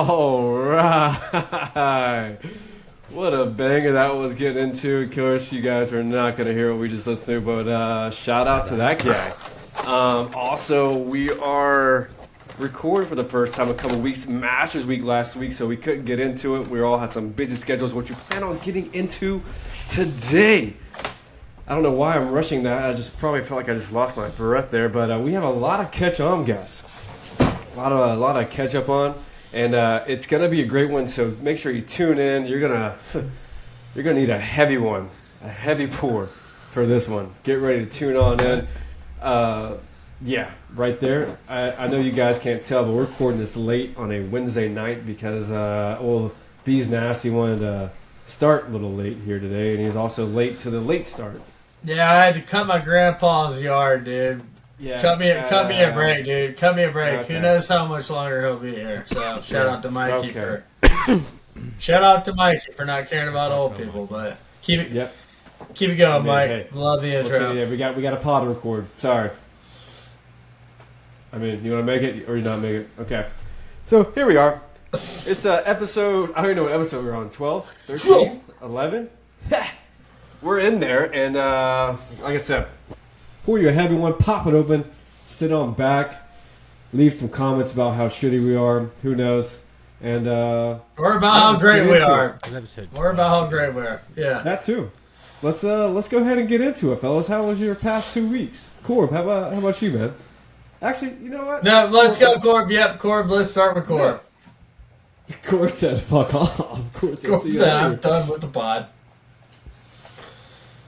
All right. What a banger that was getting into. Of course, you guys are not going to hear what we just listened to, but shout out to that guy. Also, we are recording for the first time in a couple weeks. Masters Week last week, so we couldn't get into it. We all had some busy schedules, which we plan on getting into today. I don't know why I'm rushing that. I just probably felt like I just lost my breath there, but we have a lot of catch on, guys. A lot of catch up on, and it's gonna be a great one. So make sure you tune in. You're gonna need a heavy one, a heavy pour for this one. Get ready to tune on in. Yeah, right there. I know you guys can't tell, but we're recording this late on a Wednesday night because B's Nasty wanted to start a little late here today, and he's also late to the late start. Yeah, I had to cut my grandpa's yard, dude. Yeah, cut me a break, dude. Cut me a break. Okay. Who knows how much longer he'll be here? So shout out to Mikey for not caring about old people, but keep it going, Mike. Hey, love the intro. Okay, yeah, we got a pod to record. Sorry. I mean, you want to make it or you not make it? Okay. So here we are. It's episode. I don't even know what episode we're on. 12, 13, 11. We're in there, and like I said, pour you a heavy one, pop it open, sit on back, leave some comments about how shitty we are. Who knows? And or about how great we are. Or about how great we are. Yeah. That too. Let's go ahead and get into it, fellas. How was your past 2 weeks? Corb, how about you, man? Actually, you know what? No, let's go, Corb. Yep, Corb. Let's start with Corb. Corb said, "Fuck off." Corb said, "I'm done with the pod."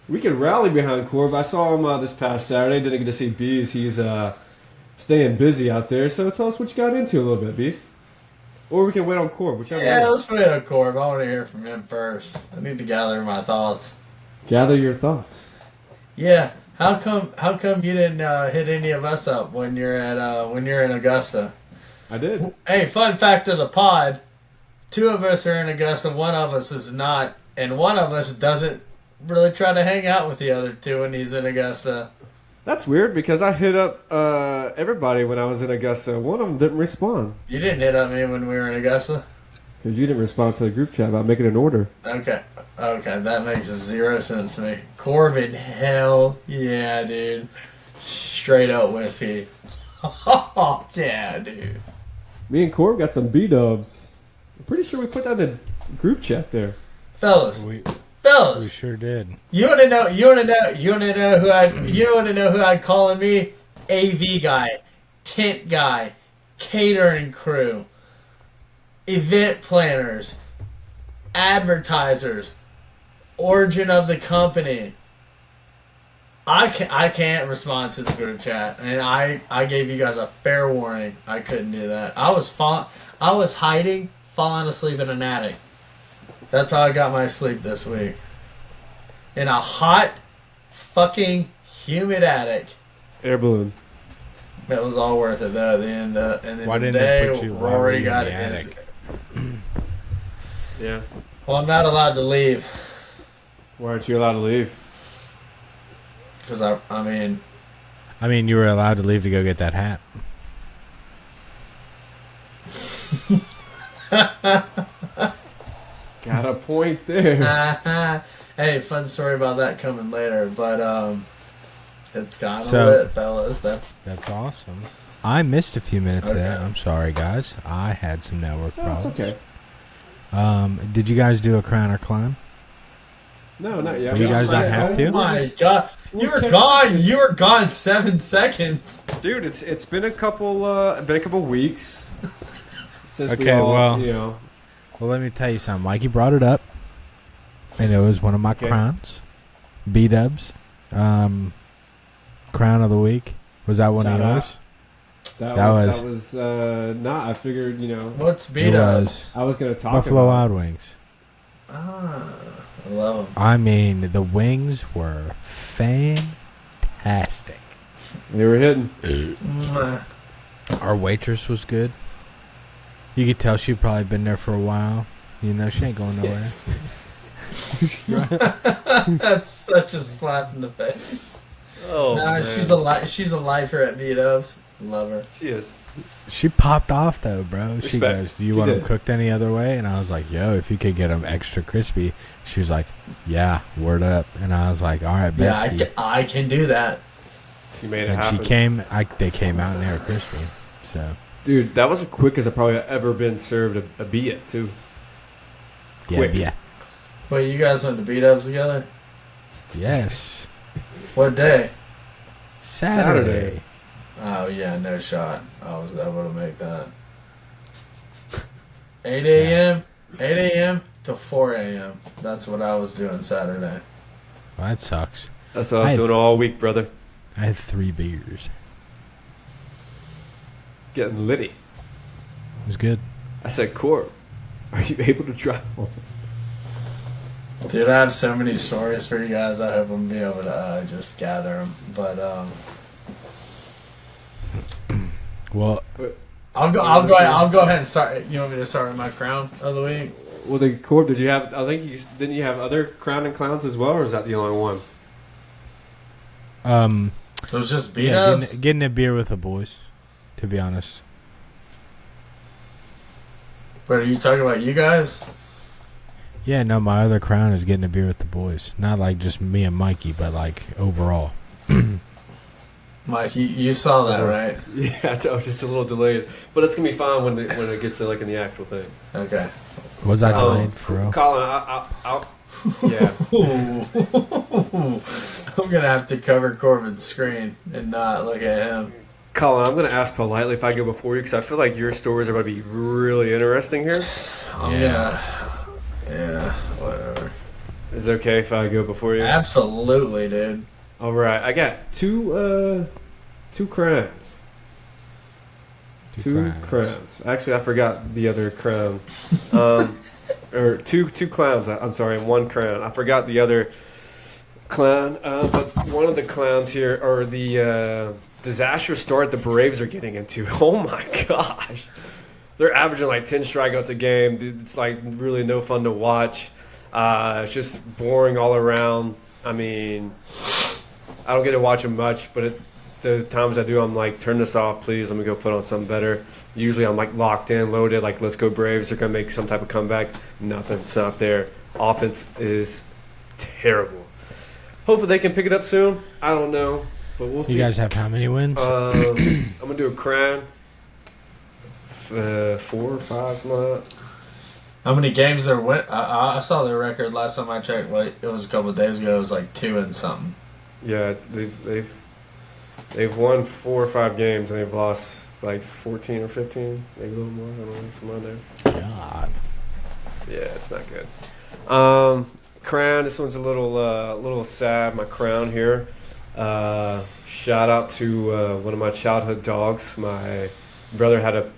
We can rally behind Corb. I saw him this past Saturday. Didn't get to see Bees. He's staying busy out there. So tell us what you got into a little bit, Bees. Or we can wait on Corb. Whichever one. Let's wait on Corb. I want to hear from him first. I need to gather my thoughts. Gather your thoughts. Yeah. How come you didn't hit any of us up when you're in Augusta? I did. Hey, fun fact of the pod: 2 of us are in Augusta, 1 of us is not, and 1 of us doesn't really try to hang out with the other 2 when he's in Augusta. That's weird because I hit up everybody when I was in Augusta. One of them didn't respond. You didn't hit up me when we were in Augusta? Because you didn't respond to the group chat about making an order. Okay, that makes 0 sense to me. Corbin, hell yeah, dude. Straight up whiskey. Oh, yeah, dude. Me and Corb got some BDUBS. I'm pretty sure we put that in the group chat there. Fellas. We Fellas, sure did. You want to know who I'd call in me? AV guy, tent guy, catering crew, event planners, advertisers, origin of the company. I can't respond to the group chat, and I gave you guys a fair warning. I couldn't do that. I was hiding, falling asleep in an attic. That's how I got my sleep this week. In a hot, fucking humid attic. Air balloon. That was all worth it though. At the end, and then Why the didn't day they put you Rory in got the his. attic? Yeah. Well, I'm not allowed to leave Why aren't you allowed to leave? because I mean, you were allowed to leave to go get that hat. Got a point there. hey, fun story about that coming later, but it's kind of So- lit, fellas. That's awesome. I missed a few minutes of that. Okay. I'm sorry, guys. I had some network No, it's problems. okay. Did you guys do a crown or climb? No, not yet. You guys don't have to? Oh my god, you were gone. You were gone 7 seconds. Dude, it's been a couple weeks since we Okay, all, well- you know. Well, let me tell you something. Mikey brought it up, and it was one of my Okay. crowns. BDUBS. Crown of the week. Was that one Shout of out. yours? That was not. I figured, you know, What's It BDUBS? was I was gonna talk Buffalo about. Wild Wings. Ah, I love them. I mean, the wings were fantastic. They were hidden. Our waitress was good. You could tell she'd probably been there for a while. You know, she ain't going nowhere. That's such a slap in the face. Oh, Nah, man. she's a lifer at BDUBS. Love her. She is. She popped off though, bro. She Respect. goes, "Do you She want them did. cooked any other way?" And I was like, "Yo, if you could get them extra crispy." She was like, "Yeah, word up." And I was like, "All right, Yeah, Betsy." I can do that. She made it And happen. she came. They came out and they were crispy. So Dude, that was the quickest I've probably ever been served a beat it, too. yeah, Quick. yeah, Wait, you guys went to BDUBS together? yes. What day? Saturday. Oh yeah, no shot. I was able to make that. 8 a.m. 8 a.m. to 4 a.m. That's what I was doing Saturday. Well, that sucks. That's what I was doing all week, brother. I had 3 beers. Getting litty. It was good. I said, Corb, are you able to drive home? Dude, I have so many stories for you guys. I hope I'm be able to just gather them. But Well, I'll go ahead and start. You want me to start with my crown of the week? Well, the Corb, did you have, I think didn't you have other crown and clowns as well, or is that the only one? It was just yeah, BDUBS. getting a beer with the boys. To be honest. But are you talking about you guys? Yeah, no, my other crown is getting a beer with the boys. Not like just me and Mikey, but like overall. Mike, you saw that, right? Yeah, I was just a little delayed, but it's gonna be fine when it gets to like in the actual thing. Okay. Was I Oh, delayed for real? Colin, yeah. I'm gonna have to cover Corbin's screen and not look at him. Colin, I'm gonna ask politely if I go before you because I feel like your stories are gonna be really interesting here. Yeah, whatever. Is it okay if I go before you? Absolutely, dude. All right, I got two crowns. Two crowns. Actually, I forgot the other crown. Or two clowns. I'm sorry, and one crown. I forgot the other clown. But one of the clowns here are the disastrous start the Braves are getting into. Oh my gosh. They're averaging like 10 strikeouts a game. It's like really no fun to watch. It's just boring all around. I mean, I don't get to watch them much, but the times I do, I'm like, turn this off, please. Let me go put on something better. Usually I'm like locked in, loaded, like, let's go Braves. They're going to make some type of comeback. Nothing. It's not there. Offense is terrible. Hopefully they can pick it up soon. I don't know, but we'll see. You guys have how many wins? I'm going to do a crown. 4 or 5, something like that. How many games they're win? I saw their record last time I checked. Like it was a couple of days ago. It was like 2 and something. Yeah, they've won 4 or 5 games and they've lost like 14 or 15, maybe a little more. I don't know, somewhere there. God. Yeah, it's not good. Crown. This one's a little sad. My crown here. Shout out to one of my childhood dogs. My brother had to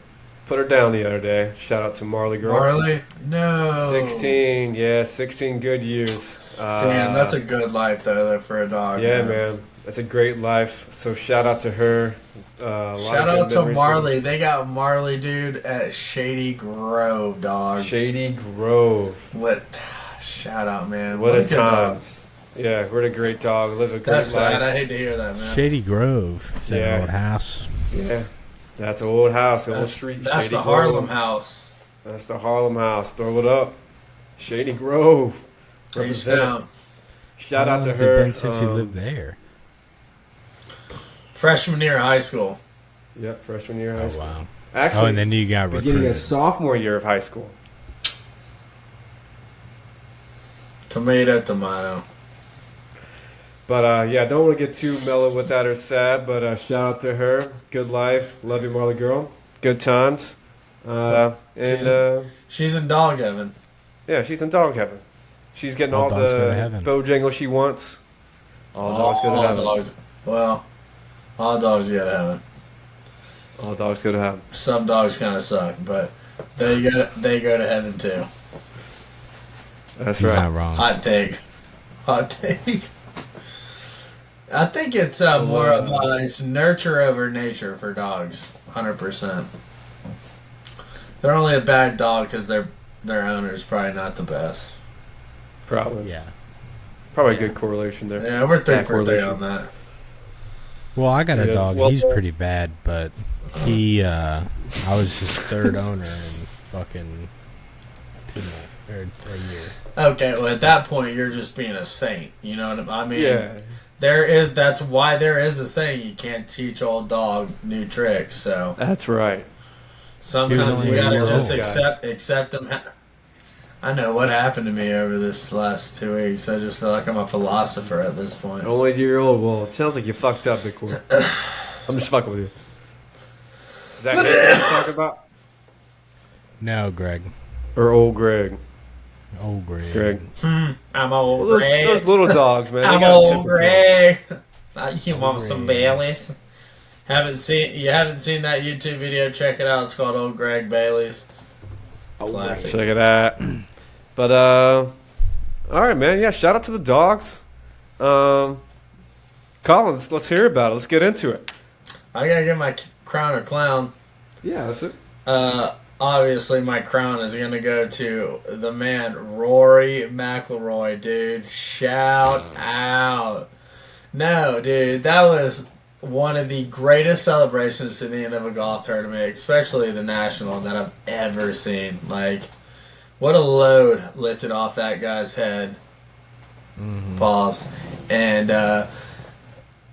put her down the other day. Shout out to Marley girl. Marley? No. 16. Yeah, 16 good years. Damn, that's a good life though for a dog. Yeah, man. That's a great life. So shout out to her. Shout out to Marley. They got Marley, dude, at Shady Grove, dog. Shady Grove. What? Shout out, man. What a good dog. times. Yeah, what a great dog. Lives a great That's life. sad. I hate to hear that, man. Shady Grove. Is that Yeah. an old house? Yeah. That's an old house, old That's, street. that's Shady the Grove. Harlem house. That's the Harlem house. Throw it up. Shady Grove. H Represent. down. Shout How out long to has it her. been since you lived there? Freshman year of high school. Yep, freshman year of high Oh, school. wow. Actually, Oh, and then you got beginning of recruited. sophomore year of high school. Tomato, tomato. But yeah, don't want to get too mellow with that or sad. But shout out to her. Good life. Love you, Marley girl. Good times. She's in dog heaven. Yeah, she's in dog heaven. She's getting All all dogs go to the heaven. Bojangles she wants. All dogs go to heaven. Dogs. Well, all dogs go to heaven. All dogs go to heaven. Some dogs kind of suck, but they go to heaven too. That's He's right. not wrong. Hot take. Hot take. I think it's more of it's nurture over nature for dogs. 100%. They're only a bad dog because their owner's probably not the best. Probably. Yeah. Probably a good correlation there. Yeah, we're 3 Bad for 3 correlation. on that. Well, I got a Yeah, dog. well- He's pretty bad, but he, I was his third owner in fucking 2 months, or a year. Okay, well at that point you're just being a saint. You know what I mean? Yeah. That's why there is a saying you can't teach old dog new tricks. So That's right. sometimes He you was only gotta a just year old. accept them. I know what happened to me over this last 2 weeks. I just feel like I'm a philosopher at this point. Only a year old. Well, it sounds like you fucked up, Big Corb. I'm just fucking with you. Is that Nick you're talking about? No, Greg. Or old Greg? Oh, Greg. Greg. I'm old Well, Greg. those little dogs, man. They I'm got old typical. Greg. You want some Greg. Baileys? You haven't seen that YouTube video? Check it out. It's called Old Greg Bailey's. Classic. Check it out. But all right, man. Yeah, shout out to the dogs. Collins, let's hear about it. Let's get into it. I gotta get my crown or clown. Yeah, that's it. Obviously, my crown is gonna go to the man Rory McIlroy, dude. Shout out! No, dude, that was one of the greatest celebrations to the end of a golf tournament, especially the national, that I've ever seen. Like, what a load lifted off that guy's head. Pause. And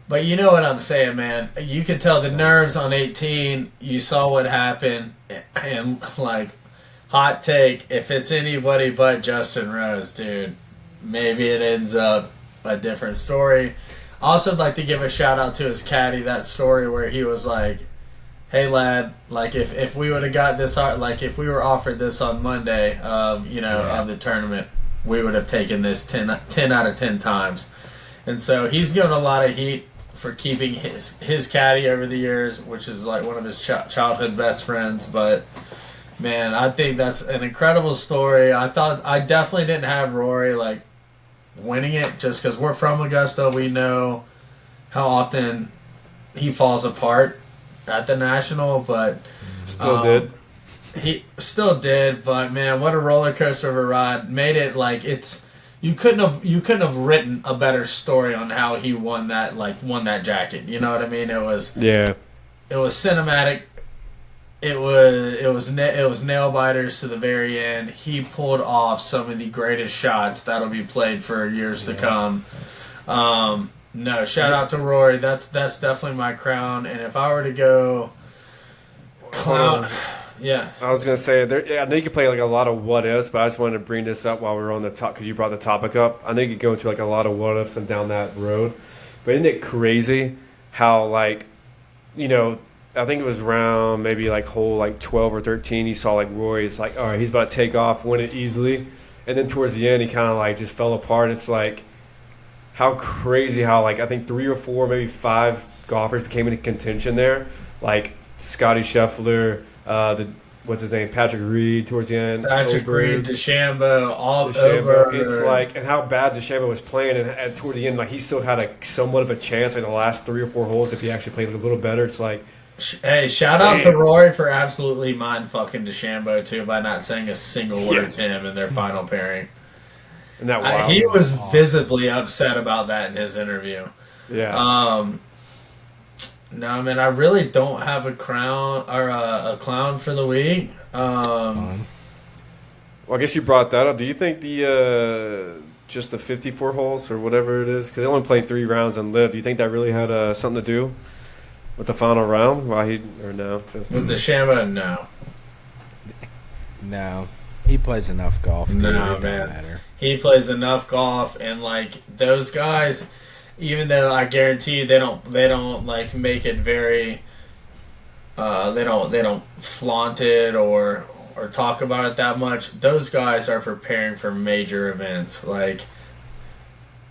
but you know what I'm saying, man. You could tell the nerves on 18. You saw what happened, and like, hot take. If it's anybody but Justin Rose, dude, maybe it ends up a different story. Also, I'd like to give a shout out to his caddy. That story where he was like, "Hey, lad, like if we would have got this, like if we were offered this on Monday of of the tournament, we would have taken this 10 out of 10 times." And so he's given a lot of heat for keeping his caddy over the years, which is like one of his childhood best friends. But man, I think that's an incredible story. I definitely didn't have Rory like winning it, just because we're from Augusta. We know how often he falls apart at the National, but Still did. he still did. But man, what a roller coaster of a ride! Made it like you couldn't have written a better story on how he won that jacket. You know what I mean? It was cinematic. It was nail biters to the very end. He pulled off some of the greatest shots that'll be played for years to come. No, shout out to Rory. That's definitely my crown. And if I were to go clown, yeah. I was gonna say, I know you could play like a lot of what ifs, but I just wanted to bring this up while we were on the top because you brought the topic up. I know you could go into like a lot of what ifs and down that road, but isn't it crazy how like, I think it was around maybe like hole like 12 or 13. You saw like Rory's like, all right, he's about to take off, win it easily, and then towards the end he kind of like just fell apart. It's like how crazy how like I think 3 or 4, maybe 5 golfers became in contention there, like Scotty Scheffler. What's his name? Patrick Reed towards the end. Patrick Reed, DeChambeau, all DeChambeau. over. It's like, and how bad DeChambeau was playing, and toward the end, like he still had somewhat of a chance, like the last 3 or 4 holes, if he actually played a little better. It's like, hey, shout out to Rory for absolutely mind fucking DeChambeau too by not saying a single word to him in their final pairing. and that wild He one. was visibly upset about that in his interview. Yeah. No, man, I really don't have a crown or a clown for the week. Well, I guess you brought that up. Do you think just the 54 holes or whatever it is, because they only played 3 rounds and lived, do you think that really had something to do with the final round? Why no? With DeChambeau, no. No. He plays enough golf. Dude. No, It don't man. matter. He plays enough golf, and like those guys, even though I guarantee you they don't like make it very. They don't flaunt it or talk about it that much. Those guys are preparing for major events. Like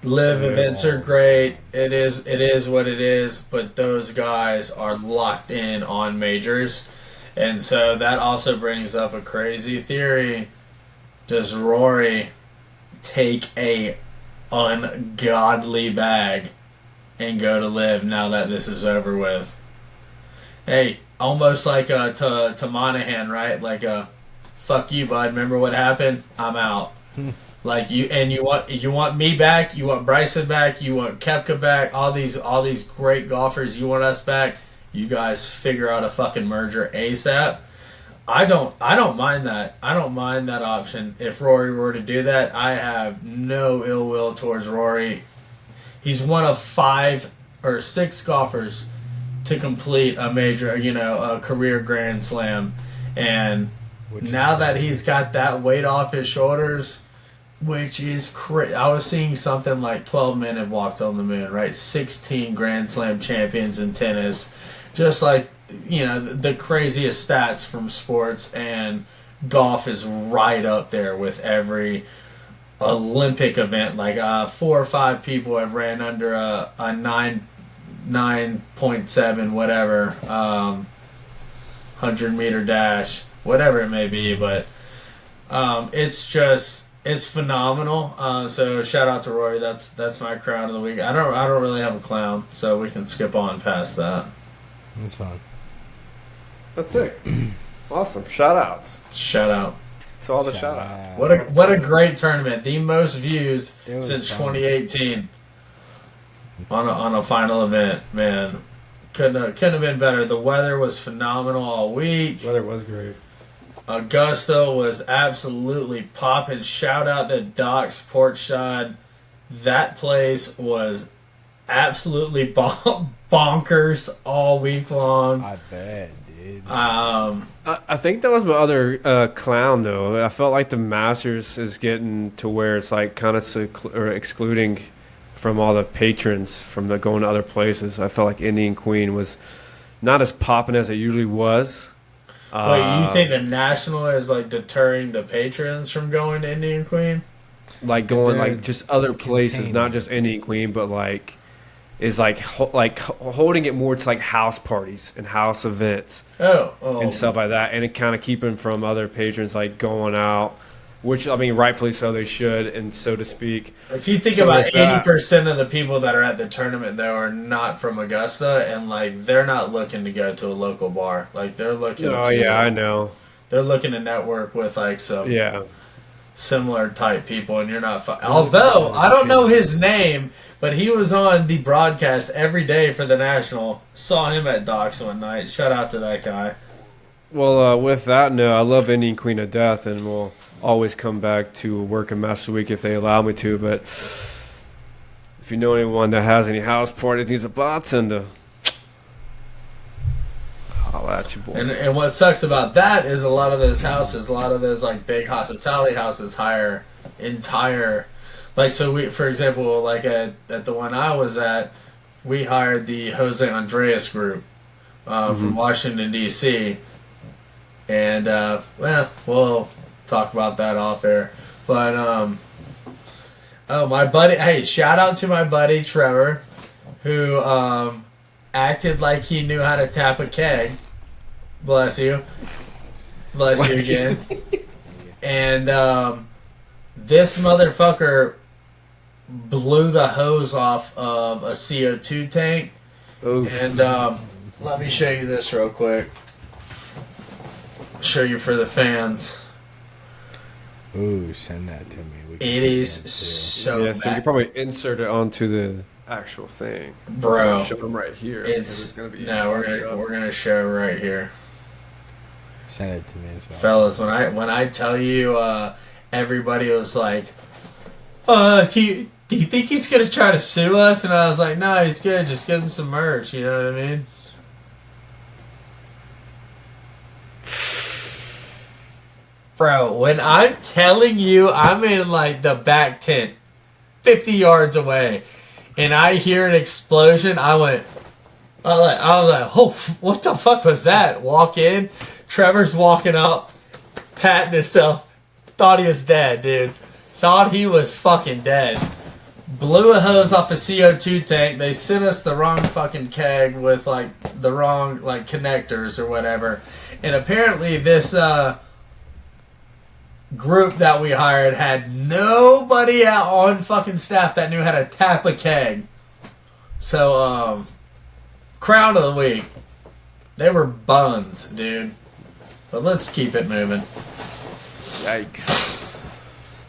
live events are great. It is what it is. But those guys are locked in on majors, and so that also brings up a crazy theory. Does Rory take a ungodly bag and go to live now that this is over with? Hey, almost like to Monahan, right? Like fuck you, bud. Remember what happened? I'm out. Like you want me back, you want Bryson back, you want Koepka back, all these great golfers, you want us back. You guys figure out a fucking merger ASAP. I don't mind that. I don't mind that option. If Rory were to do that, I have no ill will towards Rory. He's one of 5 or 6 golfers to complete a major, a career Grand Slam. And now that he's got that weight off his shoulders, which is crazy. I was seeing something like 12 men have walked on the moon, right? 16 Grand Slam champions in tennis. Just like, the craziest stats from sports, and golf is right up there with every Olympic event. Like 4 or 5 people have ran under a 9.7 whatever 100-meter dash, whatever it may be. But it's phenomenal. So shout out to Rory. That's my crown of the week. I don't really have a clown, so we can skip on past that. That's fine. That's sick. Awesome. Shout outs. Shout out. So all the shout outs. What a great tournament. The most views since fun. 2018 on a final event. Man, couldn't have been better. The weather was phenomenal all week. Weather was great. Augusta was absolutely popping. Shout out to Doc's Portshad. That place was absolutely bonkers all week long. I bet, dude. I think that was my other clown, though. I felt like the Masters is getting to where it's like kind of excluding from all the patrons from the going to other places. I felt like Indian Queen was not as popping as it usually was. Wait, you think the National is like deterring the patrons from going to Indian Queen? Like going They're like just other places, containing. not just Indian Queen, but like is like holding it more to like house parties and house events Oh. and stuff like that, and it kind of keeping from other patrons like going out, which I mean rightfully so they should, and so to speak. If you think So about with that- 80% of the people that are at the tournament though are not from Augusta, and like they're not looking to go to a local bar. Like they're looking. Oh yeah, I know. They're looking to network with like some Yeah, similar type people, and you're not. Although I don't know his name, but he was on the broadcast every day for the National. Saw him at Doc's one night. Shout out to that guy. well, with that note, I love Indian Queen of Death, and we'll always come back to work a Master Week if they allow me to. But if you know anyone that has any house parties, needs a bartender, I'll at you, boy. And what sucks about that is a lot of those houses, a lot of those like big hospitality houses hire entire, like so we, for example, like at the one I was at, we hired the Jose Andreas group from Washington D.C. and well, we'll talk about that off air. But oh, my buddy, hey, shout out to my buddy Trevor, who acted like he knew how to tap a keg. Bless you. Bless you again. And this motherfucker blew the hose off of a CO2 tank. Oof. And let me show you this real quick. Show you for the fans. Ooh, send that to me. We can It check is that, too. so Yeah, so you bad. can probably insert it onto the actual thing, Bro, Show them right here. it's gonna be no, we're gonna show right here. Send it to me as well. Fellas, when I tell you, everybody was like, do you think he's gonna try to sue us? And I was like, no, he's good, just getting some merch. You know what I mean? Bro, when I'm telling you, I'm in like the back tent, 50 yards away, and I hear an explosion. I was like, oh, what the fuck was that? Walk in. Trevor's walking up, patting himself. Thought he was dead, dude. Thought he was fucking dead. Blew a hose off a CO2 tank. They sent us the wrong fucking keg with like the wrong like connectors or whatever. And apparently this group that we hired had nobody out on fucking staff that knew how to tap a keg. So crown of the week. They were buns, dude. But let's keep it moving. Yikes.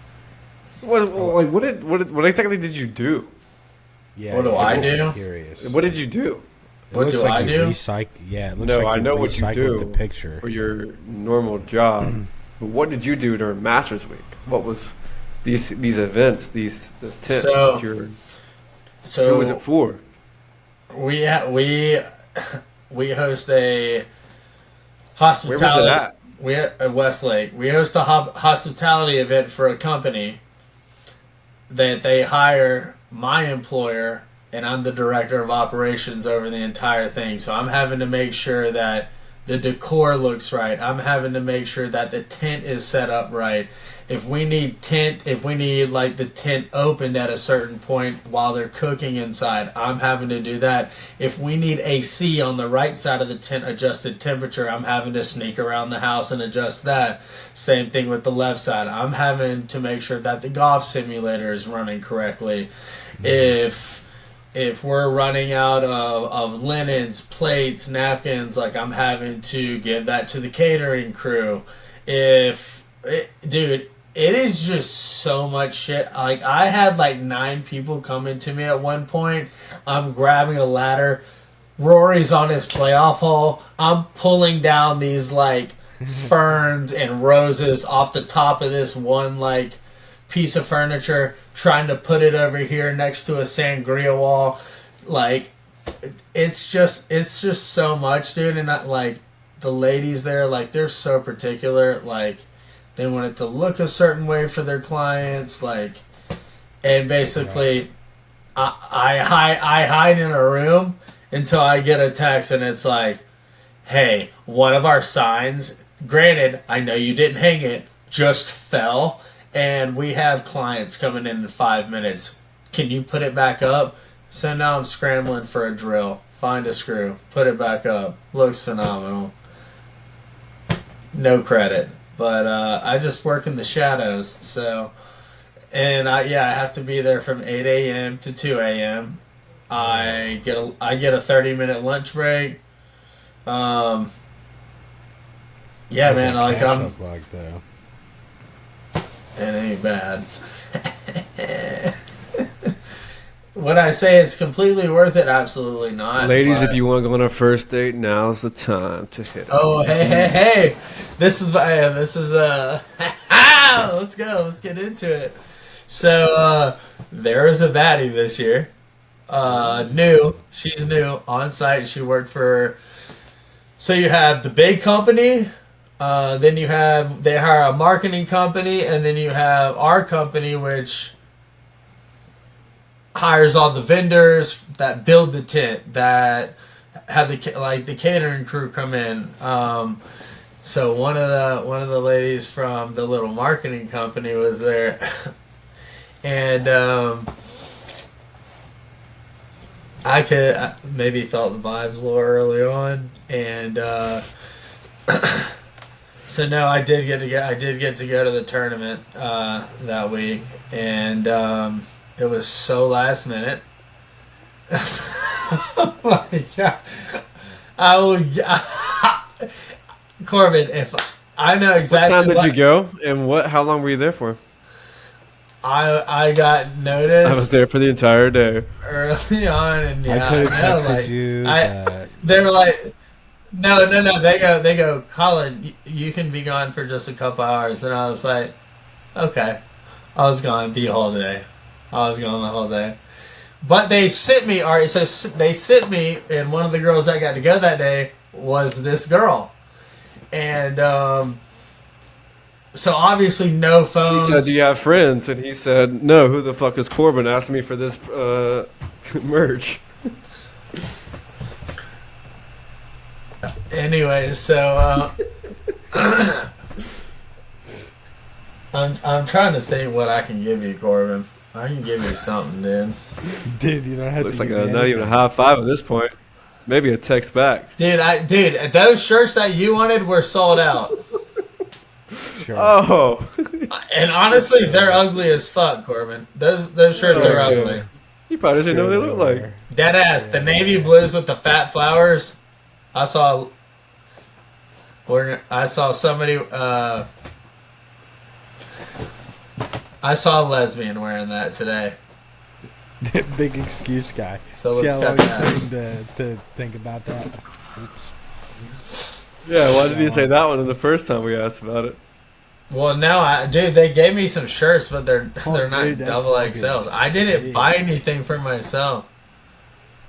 What exactly did you do? Yeah. What do I do? Curious. What did you do? It What looks do like I you do? Yeah, it looks No, like I you know what you recycled do the picture. for your normal job. But what did you do during Masters Week? What was these events? This tent? So- Who So was it for? we host a Where hospitality. was it at? We at Westlake. We host a hospitality event for a company that they hire my employer, and I'm the director of operations over the entire thing. So I'm having to make sure that the decor looks right. I'm having to make sure that the tent is set up right. If we need like the tent opened at a certain point while they're cooking inside, I'm having to do that. If we need AC on the right side of the tent adjusted temperature, I'm having to sneak around the house and adjust that. Same thing with the left side. I'm having to make sure that the golf simulator is running correctly. If we're running out of linens, plates, napkins, like I'm having to give that to the catering crew. Dude, it is just so much shit. Like, I had like 9 people coming to me at one point. I'm grabbing a ladder. Rory's on his playoff hole. I'm pulling down these like ferns and roses off the top of this one like piece of furniture, trying to put it over here next to a sangria wall. Like, it's just so much, dude. And like the ladies there, like, they're so particular. Like, they want it to look a certain way for their clients, like, and basically, I hide in a room until I get a text, and it's like, hey, one of our signs, granted, I know you didn't hang it, just fell, and we have clients coming in 5 minutes. Can you put it back up? So now I'm scrambling for a drill, find a screw, put it back up. Looks phenomenal. No credit. But I just work in the shadows, so, and I have to be there from 8 a.m. to 2 a.m. I get a 30-minute lunch break. Yeah, What's man, that like cash I'm. look like though? It ain't bad. Would I say it's completely worth it? Absolutely not. Ladies, but- if you want to go on a first date, now's the time to hit it. Oh, hey! This is let's go. Let's get into it. So there is a baddie this year. New. She's new on site. She worked for. So you have the big company. Then you have they hire a marketing company, and then you have our company, which hires all the vendors that build the tent, that have the catering crew come in. So one of the ladies from the little marketing company was there, and I maybe felt the vibes a little early on, and so no, I did get to go to the tournament that week, and it was so last minute. Oh my god! Corbin, if I know exactly What time did you go, and how long were you there for? I got noticed. I was there for the entire day. Early on, and I could have texted you. They were like, no. They go, Collin, you can be gone for just a couple hours, and I was like, okay. I was gone the whole day. But they sent me. All right, so they sent me, and one of the girls that got to go that day was this girl, and so obviously no phones. She said, "Do you have friends?" And he said, "No. Who the fuck is Corbin? Asked me for this merch." Anyway, so I'm trying to think what I can give you, Corbin. I can give you something, dude. Dude, you don't have Looks to like give me not even a anything. high five at this point. Maybe a text back. Dude, those shirts that you wanted were sold out. Sure. Oh, And honestly, they're ugly as fuck, Corbin. Those shirts are ugly. you probably didn't know what they look like. Dead ass. The navy blues with the fat flowers. I saw somebody. I saw a lesbian wearing that today. Big excuse guy. So See let's how cut long that. it took him to think about that? Oops. Yeah, why did you say that one the first time we asked about it? Well, now, dude, they gave me some shirts, but they're not dude, that's double fucking XLs. I didn't sick. buy anything for myself.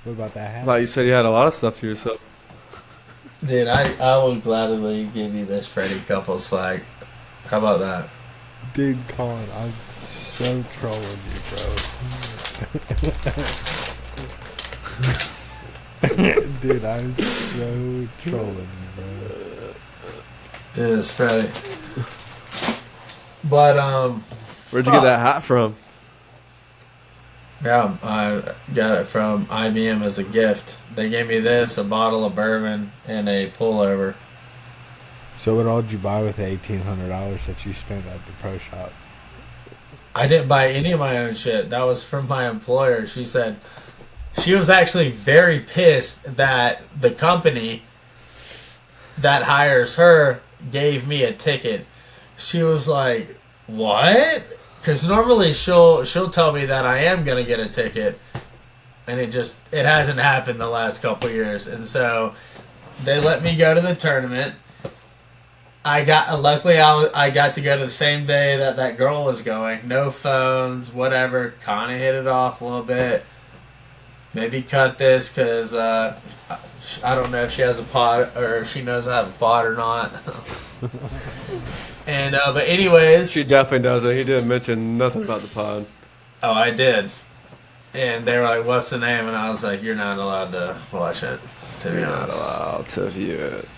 What about that I hat? thought you said you had a lot of stuff to yourself. Dude, I will gladly give you this Freddie Couples flag. How about that? Dude, Collin, I'm so trolling you, bro. Dude, I'm so trolling you, bro. It is Freddie. But, Where'd you get that hat from? yeah, I got it from IBM as a gift. They gave me this, a bottle of bourbon, and a pullover. So what all did you buy with the $1,800 that you spent at the pro shop? I didn't buy any of my own shit. That was from my employer. She said she was actually very pissed that the company that hires her gave me a ticket. She was like, "What?" Because normally she'll tell me that I am gonna get a ticket, and it hasn't happened the last couple years. And so they let me go to the tournament. Luckily I got to go to the same day that girl was going. No phones, whatever. Kind of hit it off a little bit. Maybe cut this because I don't know if she has a pod or if she knows I have a pod or not. And but anyways, She definitely doesn't. He didn't mention nothing about the pod. oh, I did. And they were like, "What's the name?" And I was like, "You're not allowed to watch it." To be You're not honest. allowed to view it.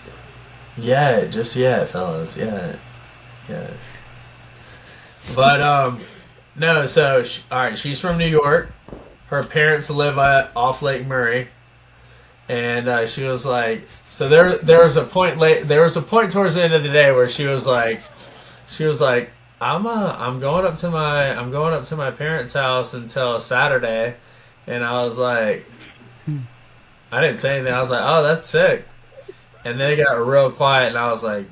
Yeah, just yet, fellas. Yeah. But no. So all right, she's from New York. Her parents live off Lake Murray, and she was like, so there was a point towards the end of the day where she was like, I'm going up to my parents' house until Saturday, and I was like, I didn't say anything. I was like, oh, that's sick. And then it got real quiet, and I was like,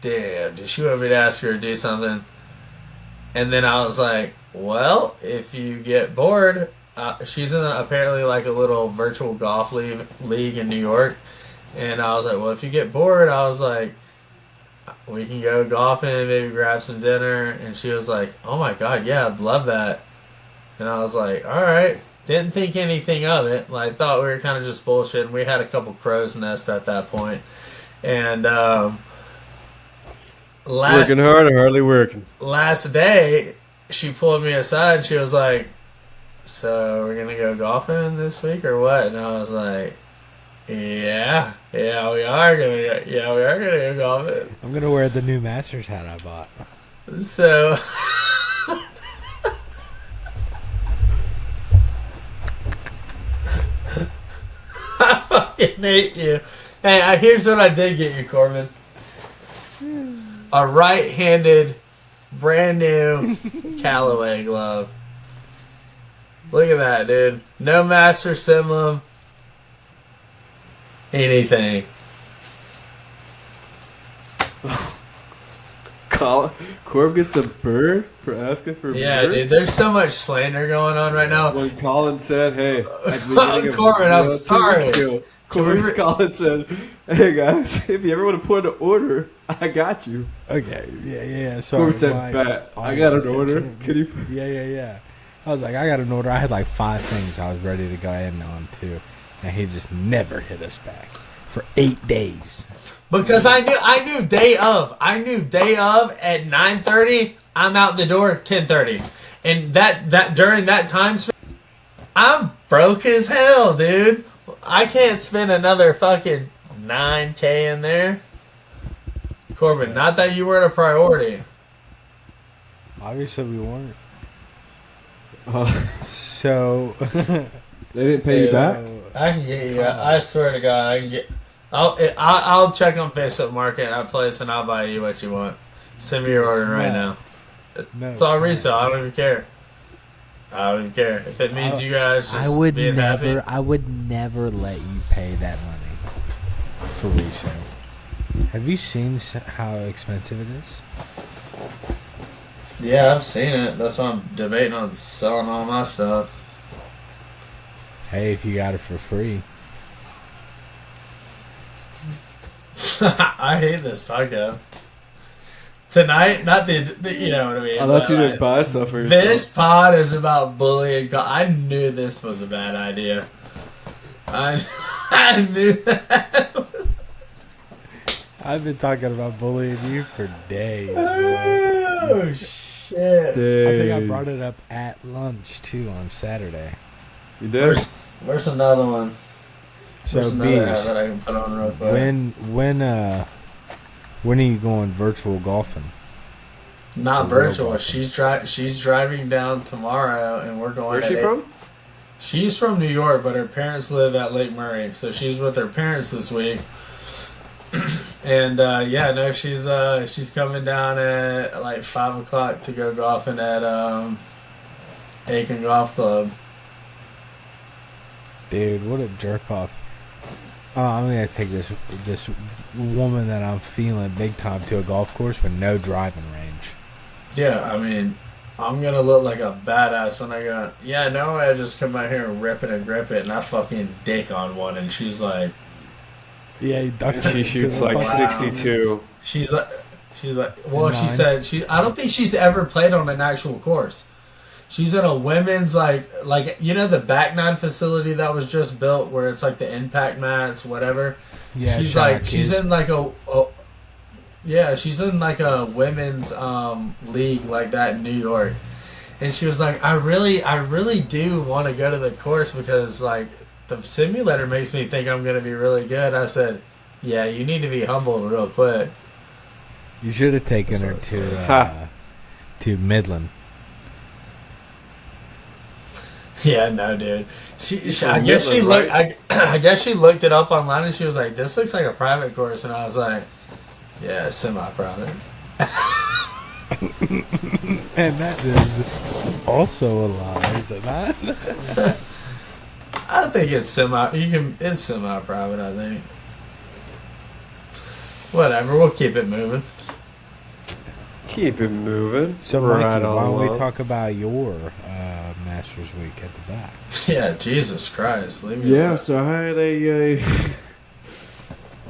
damn, did she want me to ask her to do something? And then I was like, well, if you get bored, she's in apparently like a little virtual golf league in New York. And I was like, well, if you get bored, I was like, we can go golfing and maybe grab some dinner. And she was like, oh my God, yeah, I'd love that. And I was like, all right. Didn't think anything of it. Like, thought we were kind of just bullshitting. We had a couple crow's nests at that point. And Working hard or hardly working? last day, she pulled me aside and she was like, so we're going to go golfing this week or what? And I was like, yeah, we are gonna go golfing. I'm gonna wear the new Masters hat I bought. So I fucking hate you. Hey, here's what I did get you, Corbin. A right-handed, brand new Callaway glove. Look at that, dude. No master emblem. Anything. Corb gets a bird for asking for a Yeah, bird? dude. There's so much slander going on right now. When Colin said, hey, at the beginning of Corbin, I'm 2 sorry. weeks ago, Colin said, hey guys, if you ever want to put an order, I got you. Okay, yeah. Sorry. Corb said, bet. I got an order. Could you? Yeah. I was like, I got an order. I had like 5 things I was ready to go in on too, and he just never hit us back for 8 days. Because I knew day of at 9:30. I'm out the door at 10:30, and that during that time span, I'm broke as hell, dude. I can't spend another fucking $9,000 in there. Corbin, not that you weren't a priority. Obviously, we weren't. Oh, So they didn't pay you back? I can get you. I swear to God, I can get. I'll check on Facebook Marketplace and I'll buy you what you want. Send me your order right now. No, It's all not. resale. I don't even care. If it means you guys just I would being never. happy. I would never let you pay that money for resale. Have you seen how expensive it is? Yeah, I've seen it. That's why I'm debating on selling all my stuff. Hey, if you got it for free. I hate this podcast. Tonight, not the you know what I mean. I thought you but, didn't buy stuff for yourself. This pod is about bullying. I knew this was a bad idea. I knew that. I've been talking about bullying you for days. Oh shit! I think I brought it up at lunch too on Saturday. You did? Where's another one? So, Where's another hat Beach, that I can put on real quick? when are you going virtual golfing? Not Or real virtual. golfing? She's driving down tomorrow, and we're going. Where's she from? She's from New York, but her parents live at Lake Murray, so she's with her parents this week. And yeah, no, she's coming down at like 5 o'clock to go golfing at Aiken Golf Club. Dude, what a jerk off. Oh, I'm gonna take this woman that I'm feeling big time to a golf course with no driving range. Yeah, I mean, I'm gonna look like a badass when I go. Yeah, no, I just come out here and rip it and grip it, and I fucking dick on one, and she's like, Yeah, he ducked She it shoots to the like fucking- 62. she's like, well, she Nine. said I don't think she's ever played on an actual course. She's in a women's like you know the back nine facility that was just built where it's like the impact mats, whatever. Yeah, she's shout like out she's kids. in like she's in like a women's league like that in New York. And she was like, I really do want to go to the course because like the simulator makes me think I'm gonna be really good. I said, yeah, you need to be humbled real quick. You should have taken her to Midland. Yeah, no, dude. She from I guess she Midland, looked. I guess she looked it up online and she was like, "This looks like a private course," and I was like, "Yeah, semi-private." And that is also a lie, is it not? I think it's It's semi-private. I think. Whatever. We'll keep it moving. Keep it moving. So, Right Mikey, why don't on. we talk about your Masters Week at the back? Yeah, Jesus Christ. Leave me Yeah, alone. so I had a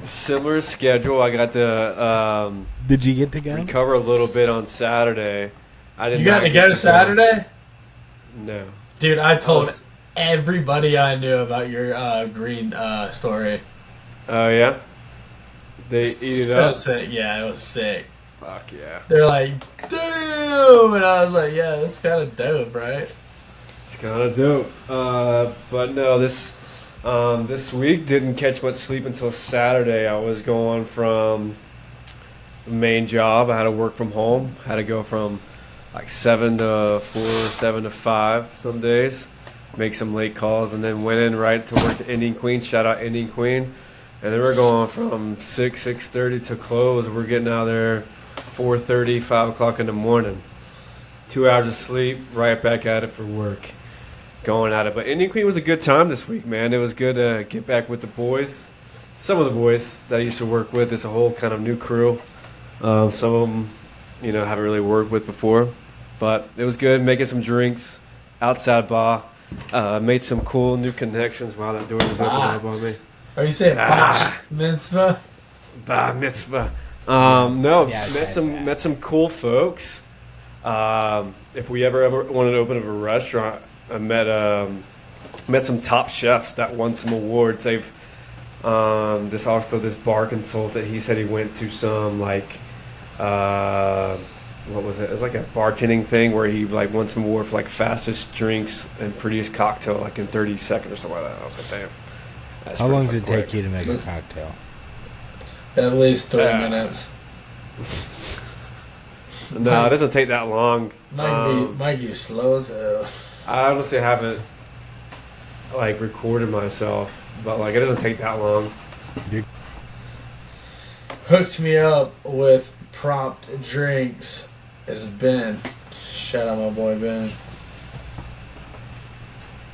similar schedule. I got to Did you get to go? recover a little bit on Saturday. I didn't. You got to go Saturday? No. Dude, I told was- everybody I knew about your green story. Oh yeah. They eat it So up. sick. Yeah, it was sick. Fuck yeah. They're like, damn! And I was like, yeah, that's kind of dope, right? It's kind of dope. But no, this week didn't catch much sleep until Saturday. I was going from the main job. I had to work from home. Had to go from like 7 to 4, 7 to 5 some days. Make some late calls, and then went in right to work to Indian Queen. Shout out Indian Queen. And then we're going from 6:30 to close. We're getting out of there 4:30, 5 o'clock in the morning. 2 hours of sleep, right back at it for work. Going at it. But Indian Queen was a good time this week, man. It was good to get back with the boys. Some of the boys that I used to work with. It's a whole kind of new crew. Some of them, haven't really worked with before. But it was good, making some drinks, outside bar. Made some cool new connections while that door was open up on me. Are you saying mitzvah? Bar mitzvah. No, Yeah, met some cool folks. If we ever wanted to open up a restaurant, I met some top chefs that won some awards. They've this bar consultant. He said he went to some what was it? It was like a bartending thing where he won some award for fastest drinks and prettiest cocktail in 30 seconds or something like that. I was like, damn. That's How pretty long does it fucking take you to make a Listen. cocktail? At least 3 minutes. No, it doesn't take that long. Mikey's slow as hell. I honestly haven't recorded myself, but it doesn't take that long. Hooked me up with prompt drinks is Ben. Shout out my boy Ben.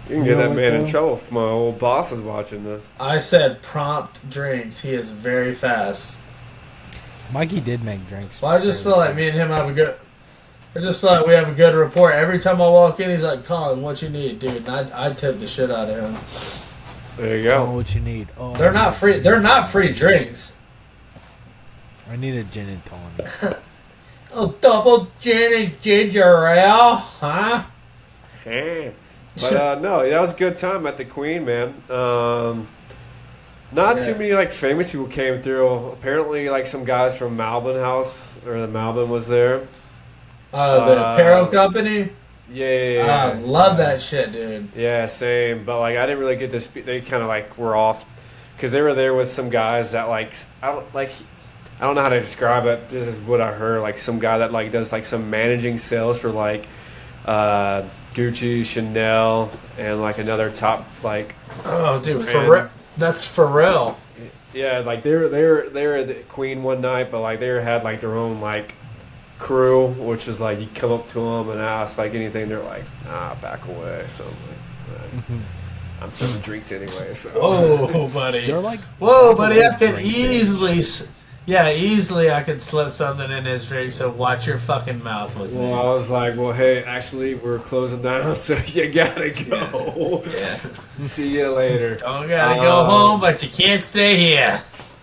You can You get know that what, man in though? trouble if my old boss is watching this. I said prompt drinks. He is very fast. Mikey did make drinks. Well, I just feel like me and him have a good. I just feel like we have a good rapport. Every time I walk in, he's like, Colin, what you need, dude? And I tip the shit out of him. There you go. What you need? Oh, They're not free. They're not free drinks. I need a gin and tonic. Oh, double gin and ginger ale, huh? Hey. But no, that was a good time at the Queen, man. Not too many like famous people came through. Apparently, like some guys from Malbon House or the Malbon was there. The apparel company. Yeah. I love that shit, dude. Yeah, same. But like, I didn't really get to speak. They kind of like were off because they were there with some guys that like I don't know how to describe it. This is what I heard. Like some guy that like does like some managing sales for like Gucci, Chanel, and like another top like. Oh, dude, that's for real. Yeah, like they were at the Queen one night, but like they had like their own like crew, which is like you come up to them and ask like anything, they're like, back away. So I'm like, I'm serving drinks anyway. So. Oh, buddy. They're like, whoa, buddy, I could easily. Easily I could slip something in his drink, so watch your fucking mouth with me. Well, I was like, well, hey, actually, we're closing down, so you gotta go. Yeah. See you later. Don't gotta go home, but you can't stay here.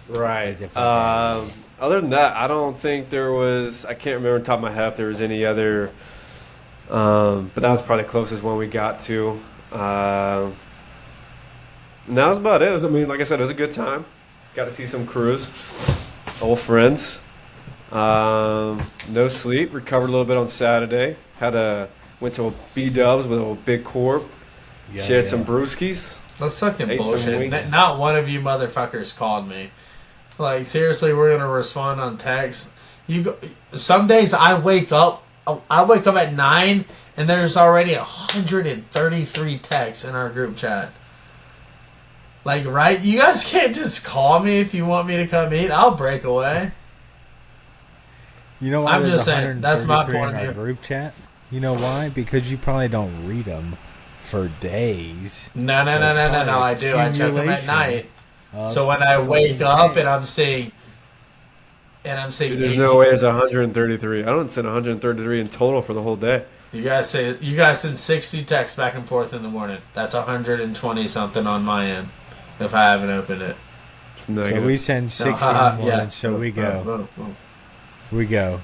Right. Other than that, I don't think there was, I can't remember on top of my head if there was any other, but that was probably the closest one we got to. And that was about it. I mean, like I said, it was a good time. Got to see some crews. Old friends. No sleep. Recovered a little bit on Saturday. Went to a BDUBS with a big Corb. Shared some brewskis. That's fucking Ate some bullshit. wings. Not one of you motherfuckers called me. Like, seriously, we're gonna respond on text. Some days I wake up at 9 and there's already 133 texts in our group chat. Like, right? You guys can't just call me if you want me to come eat. I'll break away. You know why? I'm just saying, that's my point of view. Group chat. You know why? Because you probably don't read them for days. No. I do. I check them at night. So when I wake up and I'm seeing. Dude, there's no way it's 133. I don't send 133 in total for the whole day. You guys send 60 texts back and forth in the morning. That's 120 something on my end. If I haven't opened it. So we send 60 in the morning, so we go. We go.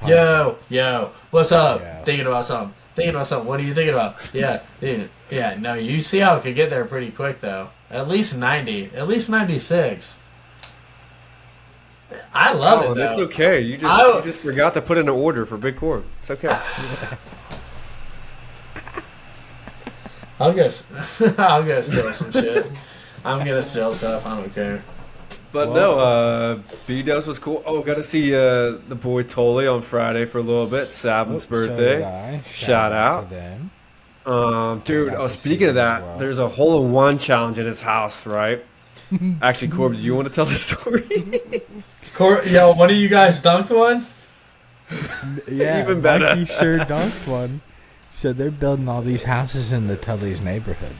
Yo, what's up? Yo. Thinking about something. What are you thinking about? Yeah, dude. Yeah, no, you see how it could get there pretty quick, though. At least 90. At least 96. I love it, though. It's okay. You just forgot to put in an order for Big Corb. It's okay. I'll go steal some shit. I'm gonna steal stuff. I don't care. But no, B-Dubs was cool. Oh, got to see the boy Tolly on Friday for a little bit. Savin's birthday. Shout out. To them. Dude, speaking of that, there's a hole-in-one challenge in his house, right? Actually, Corb, do you want to tell the story? Yo, one of you guys dunked one? Yeah, even better. Mikey sure dunked one. So they're building all these houses in the Tully's neighborhood.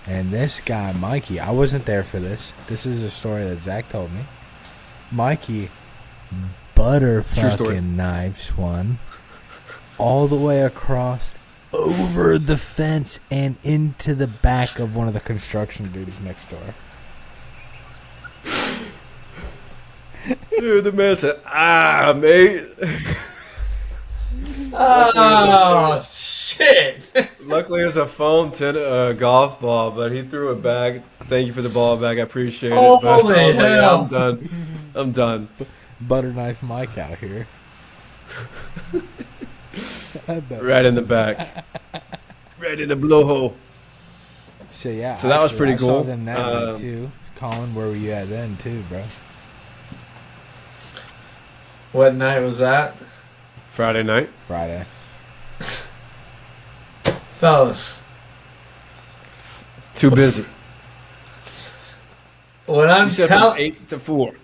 And this guy, Mikey, I wasn't there for this. This is a story that Zach told me. Mikey butter fucking knives one all the way across over the fence and into the back of one of the construction dudes next door. Dude, the man said, mate. Oh, shit. Luckily, it's a foam golf ball, but he threw it back. Thank you for the ball back. I appreciate it. Holy hell. I'm done. Butter knife Mike out here. Right in the back. Right in the blowhole. So, yeah. So that was pretty cool. I saw them that night, too. Colin, where were you at then, too, bro? What night was that? Friday night. Friday. Fellas. Too busy. When I'm telling 8 to 4.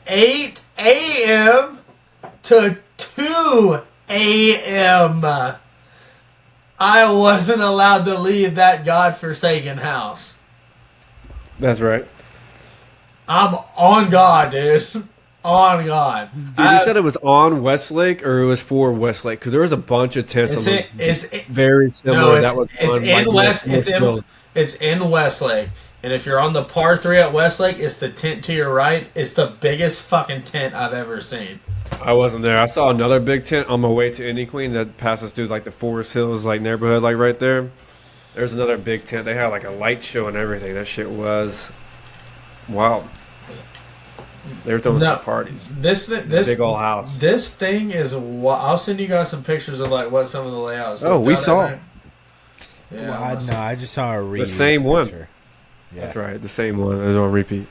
8 a.m. to 2 a.m. I wasn't allowed to leave that godforsaken house. That's right. I'm on God, dude. on God. Dude, you said it was on Westlake or it was for Westlake? Because there was a bunch of tents very similar. That was it's in Westlake. And if you're on the par 3 at Westlake, it's the tent to your right. It's the biggest fucking tent I've ever seen. I wasn't there. I saw another big tent on my way to Indian Queen that passes through like the Forest Hills like neighborhood, like right there. There's another big tent. They had like a light show and everything. That shit was wild. They were throwing some parties. This big old house. This thing is. I'll send you guys some pictures of like what some of the layouts. Oh, we saw. Yeah, well, I just saw the same one. Yeah. That's right, the same one. It was on repeat.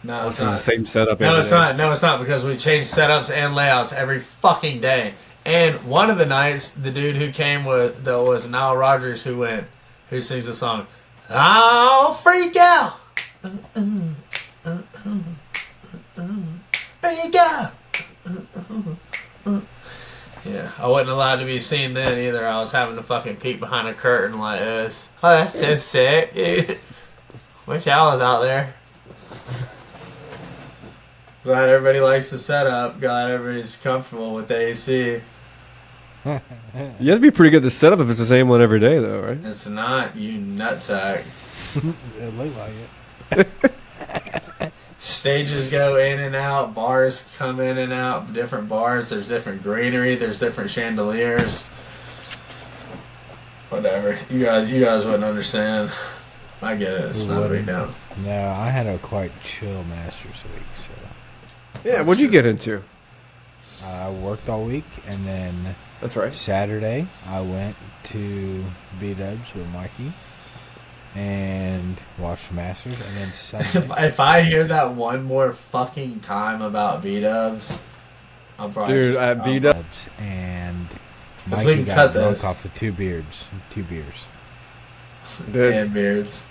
No, it's not the same setup. No, it's not. No, it's not because we change setups and layouts every fucking day. And one of the nights, the dude who came with that was Nile Rodgers who sings the song, "I'll freak out." Freak out. Yeah, I wasn't allowed to be seen then either. I was having to fucking peek behind a curtain like this. Oh, that's so sick, dude. Wish I was out there. Glad everybody likes the setup. Glad everybody's comfortable with the AC. You have to be pretty good at the setup if it's the same one every day, though, right? It's not, you nutsack. It looked like it. Stages go in and out. Bars come in and out. Different bars. There's different greenery. There's different chandeliers. Whatever. You guys wouldn't understand. I get it. It's not a big deal. No, I had a quite chill Masters week, so. Yeah, what'd you get into? I worked all week, and then that's right. Saturday I went to BDUBS with Mikey and watched Masters, and then Sunday. If I hear that one more fucking time about BDUBS, I'm probably dude at BDUBS and Mikey Mikey got drunk off of two beers. Dude. And beards.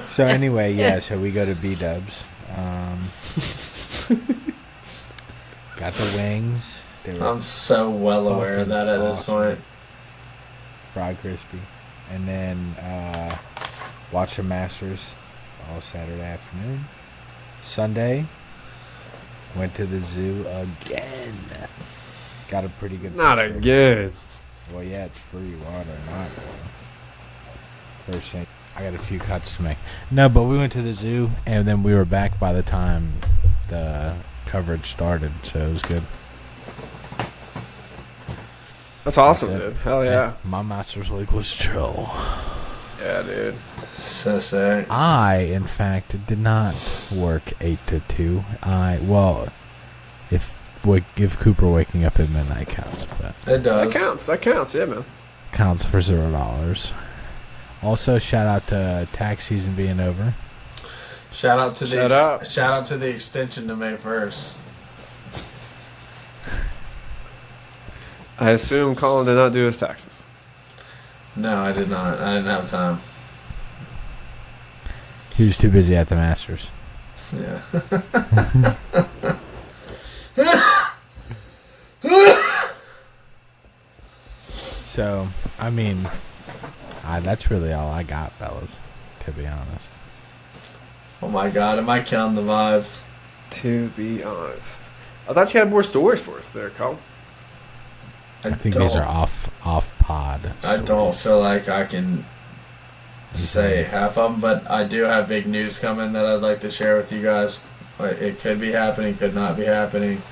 So anyway, yeah. So we go to BDUBS. Got the wings. I'm so well aware of that at this point. Fried crispy, and then watch the Masters all Saturday afternoon. Sunday went to the zoo again. Got a pretty good. Not picture. Again. Well, yeah, it's free water, not first thing. I got a few cuts to make. No, but we went to the zoo, and then we were back by the time the coverage started, so it was good. That's awesome, dude. Hell yeah. My Masters week was chill. Yeah, dude. So sick. I, in fact, did not work 8 to 2. If Cooper waking up at midnight counts, but it does. That counts, yeah, man. Counts for $0. Also, shout out to tax season being over. Shout out to the extension to May 1st. I assume Collin did not do his taxes. No, I did not. I didn't have time. He was too busy at the Masters. Yeah. So, I mean, that's really all I got, fellas, to be honest. Oh my god, am I killing the vibes? To be honest. I thought you had more stories for us there, Collin. I think these are off pod. I don't feel like I can say half of them, but I do have big news coming that I'd like to share with you guys. It could be happening, could not be happening.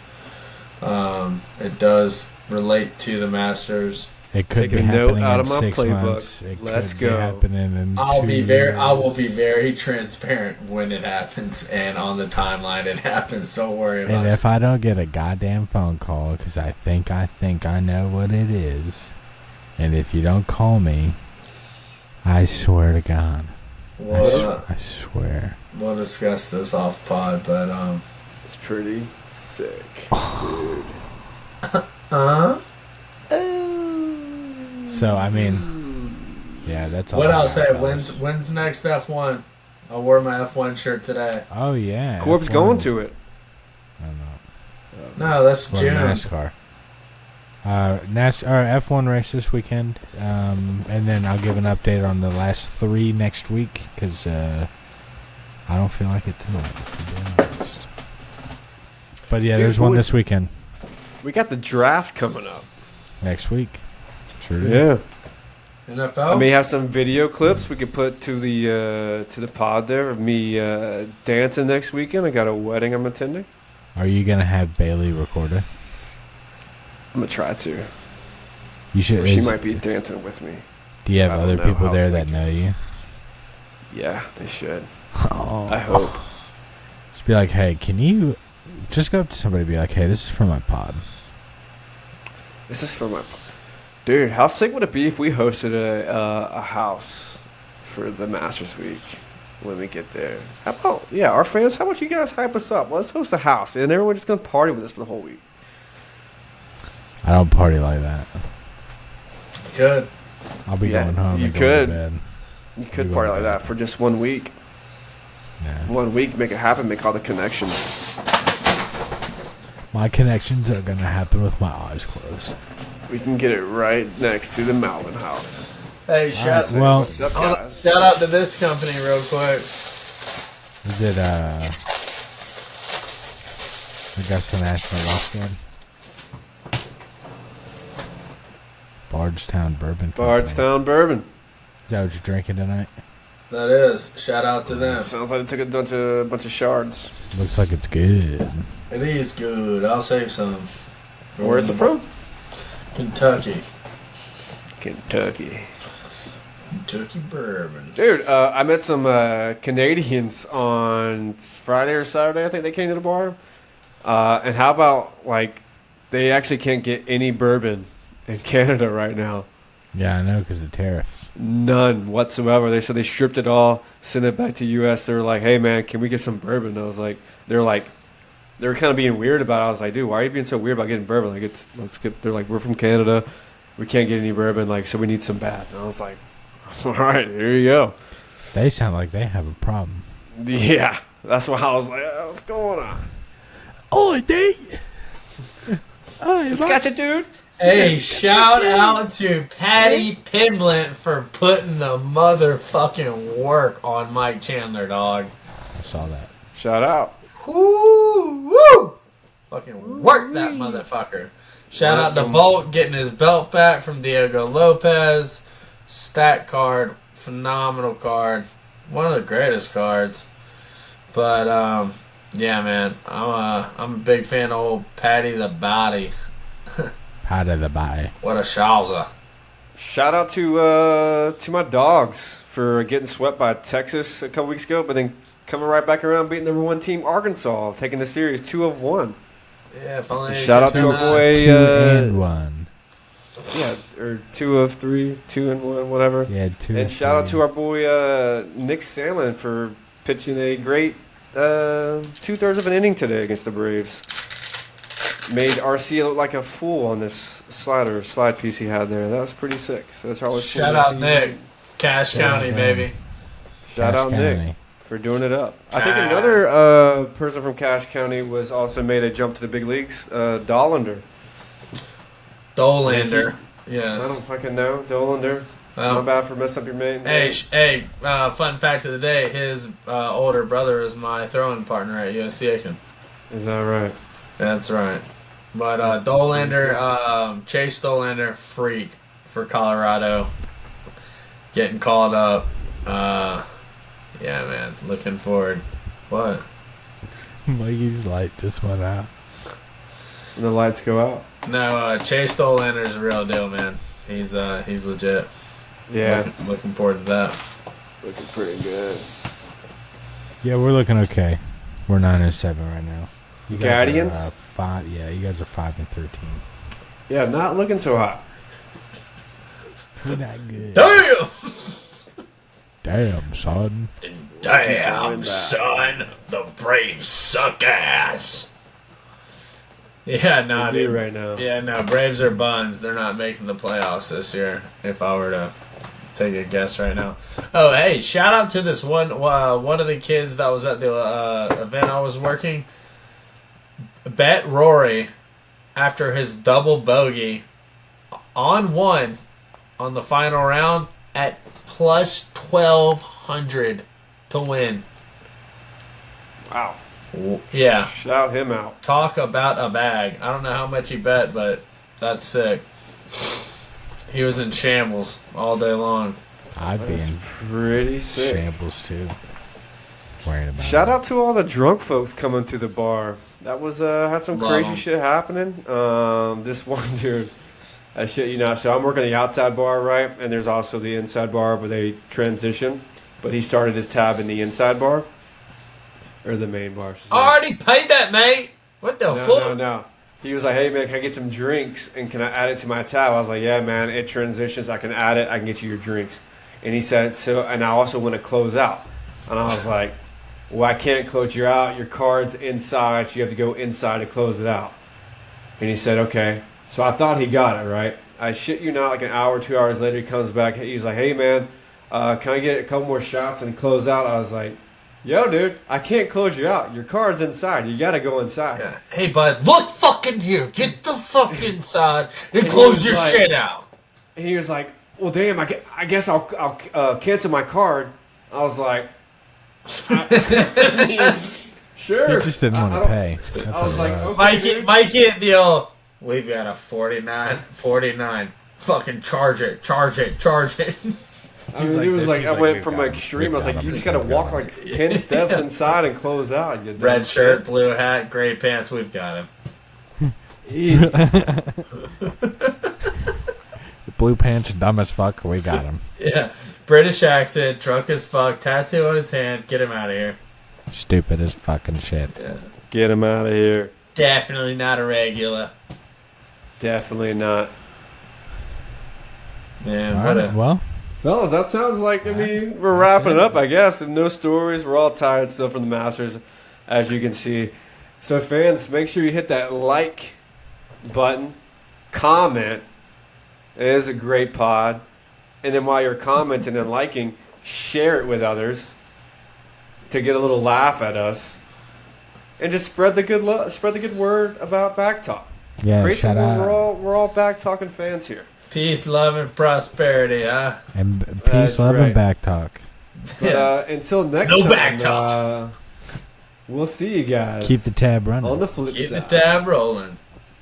It does relate to the Masters. It could be happening out of my playbook. Let's go. I will be very transparent when it happens, and on the timeline it happens. Don't worry about it. And if I don't get a goddamn phone call, because I think I know what it is, and if you don't call me, I swear to God, I swear. We'll discuss this off pod, but it's pretty sick, dude. So I mean, yeah, that's all. What I'll say. When's next F1? I wore my F1 shirt today. Oh yeah, Corb's going to it. I don't know. No, that's Or June. NASCAR. F1 race this weekend, and then I'll give an update on the last 3 next week because I don't feel like it tonight, to be honest. But yeah, there's one this weekend. We got the draft coming up Next week. Sure do. Yeah. NFL? I may have some video clips we could put to the pod there of me dancing next weekend. I got a wedding I'm attending. Are you going to have Bailey record it? I'm going to try to. You should. Or she might be dancing with me. Do you have I don't other know people how there it's that know you? Yeah, they should. Oh. I hope. Just be like, hey, can you just go up to somebody and be like, hey, this is for my pod. This is for my... Dude, how sick would it be if we hosted a house for the Masters Week when we get there? How about, our fans, how about you guys hype us up? Let's host a house, and everyone's just going to party with us for the whole week. I don't party like that. Good. I'll be going home you and going could. to bed. You could party like that for just 1 week. Yeah. 1 week, make it happen, make all the connections. My connections are going to happen with my eyes closed. We can get it right next to the Malvin house. Hey, shout What's up, guys? shout out to this company real quick. Is it, Augusta National Golf Game? Bardstown Bourbon Company. Bardstown Bourbon. Is that what you're drinking tonight? That is. Shout out to them. Sounds like they took a bunch of shards. Looks like it's good. It is good. I'll save some. Where's it from? Kentucky. Kentucky bourbon. Dude, I met some Canadians on Friday or Saturday. I think they came to the bar. And how about, they actually can't get any bourbon in Canada right now. Yeah, I know, because of tariffs. None whatsoever. They said they stripped it all, sent it back to U.S. They were like, hey, man, can we get some bourbon? And I was like, they were kind of being weird about it. I was like, dude, why are you being so weird about getting bourbon? They're like, we're from Canada. We can't get any bourbon, so we need some bad. And I was like, all right, here you go. They sound like they have a problem. Yeah, that's why I was like, what's going on? Oi, Nate! Scotch it, dude. Hey, shout out to Patty Pimblett for putting the motherfucking work on Mike Chandler, dog. I saw that. Shout out. Woo! Fucking work that motherfucker. Shout out to Volt getting his belt back from Diego Lopez. Stat card, phenomenal card. One of the greatest cards. But, yeah, man. I'm a big fan of old Patty the Body. Patty the Body. What a shawza. Shout out to my dogs for getting swept by Texas a couple weeks ago, but then coming right back around beating the number 1 team Arkansas, taking the series 2-1. Yeah, finally. Shout out to our boy 2-1. Yeah, or 2 of 3, 2-1, whatever. Yeah, 2. And shout out to our boy Nick Sandlin for pitching a great 2/3 of an inning today against the Braves. Made RC look like a fool on this slide piece he had there. That was pretty sick. So that's always Shout out Nick, Cache County, baby. Shout out County. Nick for doing it up. I think another person from Cache County was also made a jump to the big leagues. Dollander. Dolander. I Yes. don't fucking know. Dolander. Well, Not bad for messing up your name. Hey, fun fact of the day, his older brother is my throwing partner at USC Aiken. Is that right? That's right. But Dolander, Chase Dolander, freak for Colorado. Getting called up. Yeah, man, looking forward. What? Mikey's light just went out. The lights go out. No, Chase Dolander's a real deal, man. He's legit. Yeah. Looking forward to that. Looking pretty good. Yeah, we're looking okay. We're 9-7 right now. You guys Guardians? are 5. Yeah, you guys are 5-13. Yeah, not looking so hot. We're not good. Damn! Damn, son. Damn, son. The Braves suck ass. Yeah, nah, They do dude. right now. Yeah, no, Braves are buns. They're not making the playoffs this year, if I were to take a guess right now. Oh, hey, shout out to this one of the kids that was at the event I was working. Bet Rory, after his double bogey on one on the final round at plus 1,200 to win. Wow. Yeah. Shout him out. Talk about a bag. I don't know how much he bet, but that's sick. He was in shambles all day long. I'd be That's in pretty sick. shambles too. Worrying about Shout it. out to all the drunk folks coming to the bar. That was had some Love crazy 'em. shit happening. This one dude, I shit you not. So I'm working the outside bar, right? And there's also the inside bar, but they transition. But he started his tab in the inside bar, or the main bar. I already paid that, mate. What the fuck? No. He was like, "Hey man, can I get some drinks and can I add it to my tab?" I was like, "Yeah, man, it transitions. I can add it. I can get you your drinks." And he said, "So, and I also want to close out." And I was like, "Well, I can't close you out. Your card's inside, so you have to go inside to close it out." And he said, "Okay." So I thought he got it right. I shit you not, like an hour, 2 hours later, he comes back. He's like, "Hey man, can I get a couple more shots and close out?" I was like, "Yo, dude, I can't close you out. Your card's inside. You gotta go inside." Yeah. Hey, bud, look fucking here. Get the fuck inside and And close he your was like- shit out. And he was like, "Well, damn, I guess I'll cancel my card." I was like, I mean, "Sure." He just didn't I want to don't- pay. That's I what was it like, was. okay. Mikey at the old, we've got a 49. Fucking charge it. I mean, like he was this, like, he's I like, went "We've from got him. extreme. I was We've like, got "You him. just gotta We've got walk him." like 10 steps inside and close out." You dumb Red shirt, shit. blue hat, gray pants. We've got him. Blue pants, dumb as fuck. We got him. Yeah. British accent, drunk as fuck, tattoo on his hand. Get him out of here. Stupid as fucking shit. Get him out of here. Definitely not a regular. Definitely not. Man, All what right, a... well, Fellas, that sounds like, I mean, we're wrapping it up, I guess. No stories. We're all tired still from the Masters, as you can see. So, fans, make sure you hit that like button, comment. It is a great pod. And then while you're commenting and liking, share it with others to get a little laugh at us. And just spread the good word about Back Talk. yeah, Create shout some- out. we're all Back Talking fans here. Peace, love, and prosperity, huh? And peace, That's love, right. and back talk. But until next No time, back talk. We'll see you guys Keep the tab running. on the flip Keep the side. tab rolling.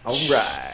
All right.